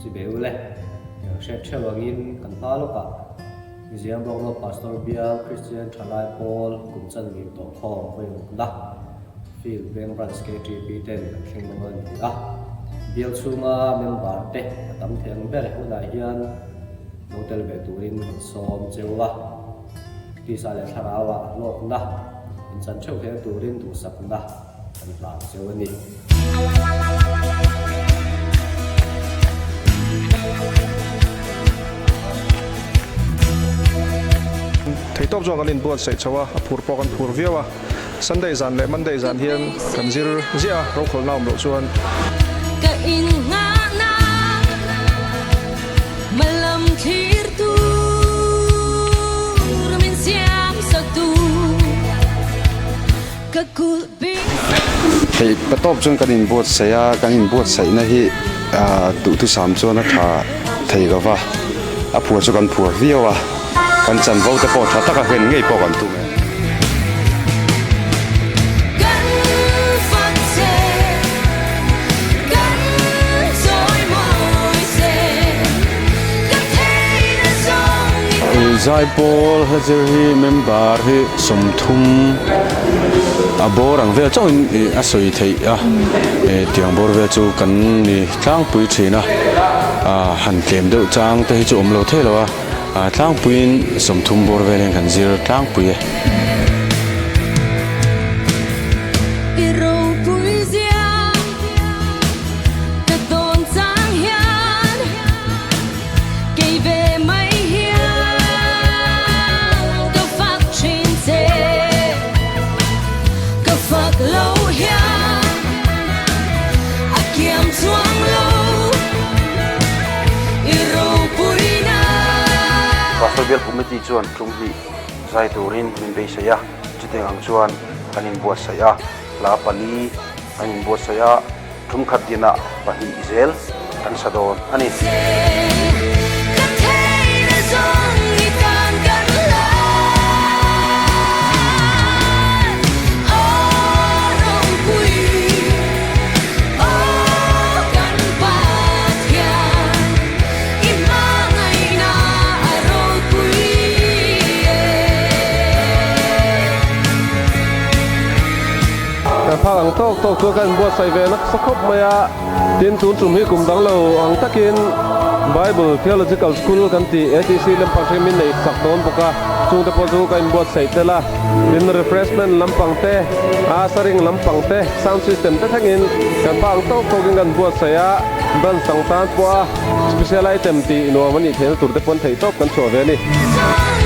chỉ béo lên sẽ theo in cần phá lúc cả riêng bóng lo pastor Bill Christian Thalai Paul cũng chân nghiệp tổ kho với một đó Phil Ben Branch KTP tên King Nolan đó Bill Sunga member te tấm thiện bé hôm nay hiền hotel về turin som chewa ti sa le tharawa lok na in chan chau he turin tu sak na an plan chewani thầy top zo galin buat sai chawa phur pokan phur viawa Sunday zan le Monday zan hian kan zir zia ro khol naum lo chuan ka in nga na malam thir tu min siam sak tu ka kul bi thầy bắt top chuan kanin buat saya kanin buat sai na hi tu sam chuan a tha thầy ga wa a phur chu kan phur viawa kan chan vo te po tha taka hen ngei po kan tu me kan fat se kan soi moi se ka thei na song zai pol hazer hi member hi somthum aborang ve chawin a soi thei a tiang bor ve chu kan ni tlang pui thina han tlem deuh chang te hi chu omlo thelo a tlang puin somthum bor ve len kan zir tlang pui i ro pui zia ka ton chang hian kei ve mai hian ka fak chin se ka fak lo hian a kiam chuang lo i ro pui na Pastor Bill committee chuan tlung hi zai turin min be saya chiteng ang chuan kanin buat saya la pali kanin buat saya thum khat dina pahi izel kan sadon ani ka thei na song i kan kan la o rong pui o kan pa thian i ma ngai na a ro pui kan phak ang tok chu kan buat sai ve nak sakhop maya tin tun tum hi kum dang lo ang takin Bible Theological School kan ti ATC lampang min nei sak don boka chung te po chu kan buat sai tela in refreshment lampang te asaring lampang te sound system te thangin kan phak ang tok kan buat sai a ban sang tan po special item ti no mani thel tur te pon thei top kan so ve ni song